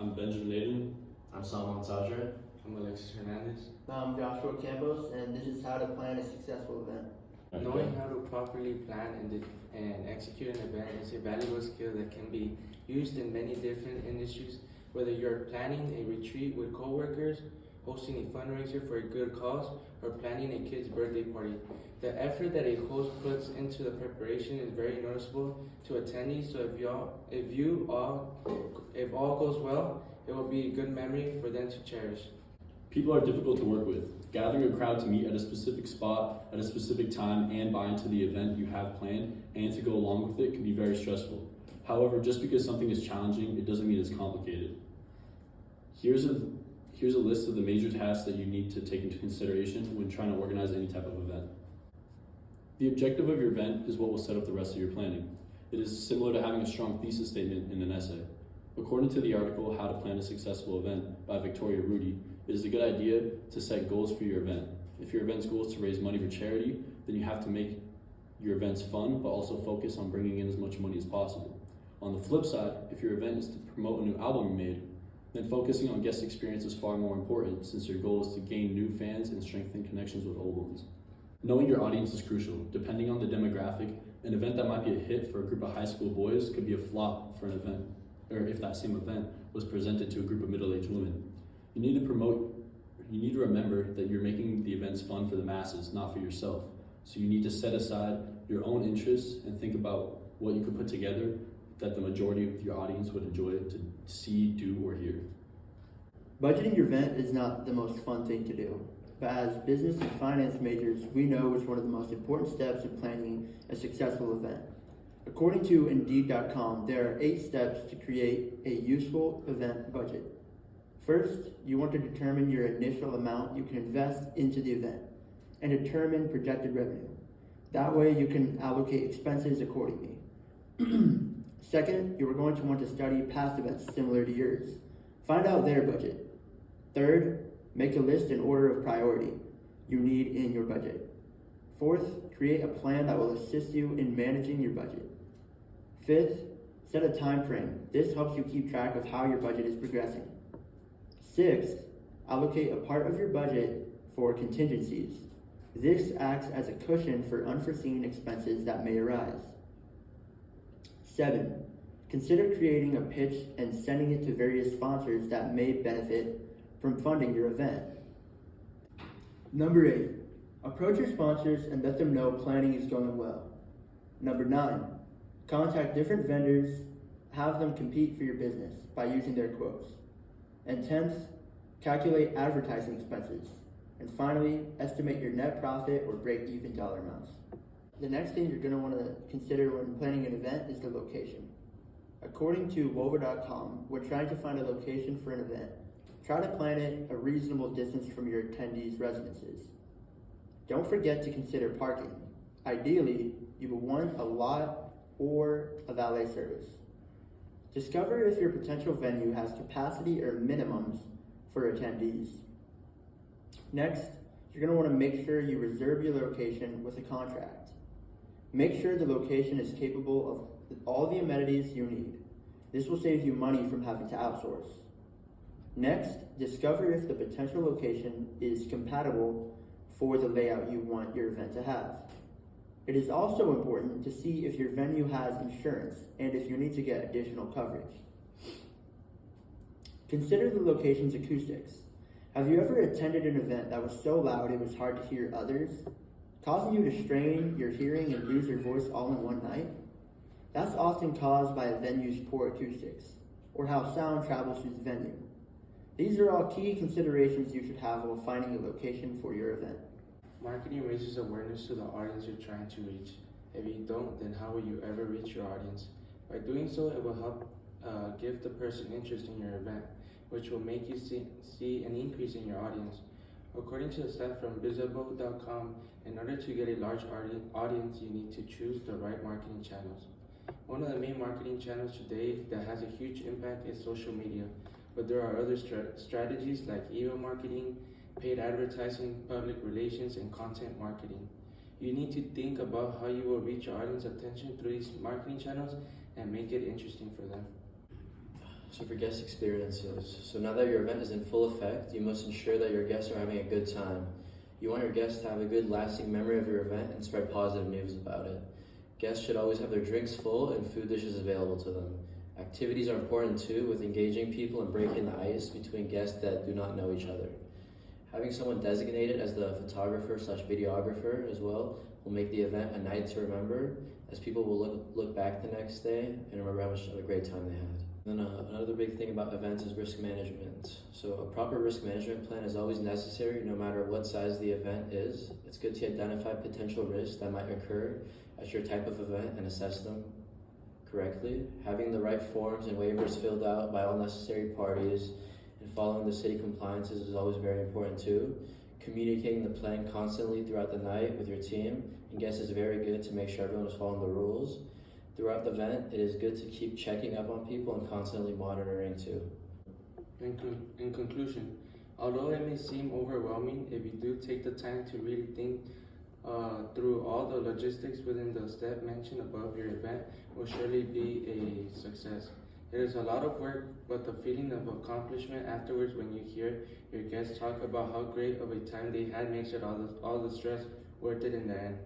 I'm Benjamin Aydin. I'm Saman Sadraie. I'm Alexis Hernandez. I'm Joshua Campos, and this is how to plan a successful event. Knowing how to properly plan and execute an event is a valuable skill that can be used in many different industries, whether you're planning a retreat with coworkers, hosting a fundraiser for a good cause, or planning a kid's birthday party. The effort that a host puts into the preparation is very noticeable to attendees, so if all goes well, it will be a good memory for them to cherish. People are difficult to work with. Gathering a crowd to meet at a specific spot, at a specific time, and buy into the event you have planned, and to go along with it can be very stressful. However, just because something is challenging, it doesn't mean it's complicated. Here's a list of the major tasks that you need to take into consideration when trying to organize any type of event. The objective of your event is what will set up the rest of your planning. It is similar to having a strong thesis statement in an essay. According to the article, How to Plan a Successful Event by Victoria Rudy, it is a good idea to set goals for your event. If your event's goal is to raise money for charity, then you have to make your events fun, but also focus on bringing in as much money as possible. On the flip side, if your event is to promote a new album you made, then focusing on guest experience is far more important, since your goal is to gain new fans and strengthen connections with old ones. Knowing your audience is crucial. Depending on the demographic, an event that might be a hit for a group of high school boys could be a flop for an event, or if that same event was presented to a group of middle-aged women. You need to remember that you're making the events fun for the masses, not for yourself. So you need to set aside your own interests and think about what you could put together that the majority of your audience would enjoy to see, do, or hear. Budgeting your event is not the most fun thing to do, but as business and finance majors, we know it's one of the most important steps in planning a successful event. According to Indeed.com, there are 8 steps to create a useful event budget. First, you want to determine your initial amount you can invest into the event and determine projected revenue. That way you can allocate expenses accordingly. Second, you are going to want to study past events similar to yours. Find out their budget. Third, make a list in order of priority you need in your budget. Fourth, create a plan that will assist you in managing your budget. Fifth, set a time frame. This helps you keep track of how your budget is progressing. Sixth, allocate a part of your budget for contingencies. This acts as a cushion for unforeseen expenses that may arise. 7, consider creating a pitch and sending it to various sponsors that may benefit from funding your event. Number 8, approach your sponsors and let them know planning is going well. Number 9, contact different vendors, have them compete for your business by using their quotes. And 10th, calculate advertising expenses. And finally, estimate your net profit or break-even dollar amounts. The next thing you're going to want to consider when planning an event is the location. According to Wover.com, when trying to find a location for an event, try to plan it a reasonable distance from your attendees' residences. Don't forget to consider parking. Ideally, you will want a lot or a valet service. Discover if your potential venue has capacity or minimums for attendees. Next, you're going to want to make sure you reserve your location with a contract. Make sure the location is capable of all the amenities you need. This will save you money from having to outsource. Next, discover if the potential location is compatible for the layout you want your event to have. It is also important to see if your venue has insurance and if you need to get additional coverage. Consider the location's acoustics. Have you ever attended an event that was so loud it was hard to hear others, causing you to strain your hearing and lose your voice all in one night? That's often caused by a venue's poor acoustics, or how sound travels through the venue. These are all key considerations you should have while finding a location for your event. Marketing raises awareness to the audience you're trying to reach. If you don't, then how will you ever reach your audience? By doing so, it will help give the person interest in your event, which will make you see an increase in your audience. According to a stat from Visible.com, in order to get a large audience, you need to choose the right marketing channels. One of the main marketing channels today that has a huge impact is social media, but there are other strategies like email marketing, paid advertising, public relations, and content marketing. You need to think about how you will reach your audience attention through these marketing channels and make it interesting for them. So for guest experiences, so now that your event is in full effect, you must ensure that your guests are having a good time. You want your guests to have a good lasting memory of your event and spread positive news about it. Guests should always have their drinks full and food dishes available to them. Activities are important too, with engaging people and breaking the ice between guests that do not know each other. Having someone designated as the photographer/videographer as well will make the event a night to remember, as people will look back the next day and remember how much of a great time they had. Then another big thing about events is risk management. So a proper risk management plan is always necessary no matter what size the event is. It's good to identify potential risks that might occur at your type of event and assess them correctly. Having the right forms and waivers filled out by all necessary parties and following the city compliances is always very important too. Communicating the plan constantly throughout the night with your team and guests is very good to make sure everyone is following the rules. Throughout the event, it is good to keep checking up on people and constantly monitoring too. In conclusion, although it may seem overwhelming, if you do take the time to really think through all the logistics within the step mentioned above, your event will surely be a success. It is a lot of work, but the feeling of accomplishment afterwards when you hear your guests talk about how great of a time they had makes it all the stress worth it in the end.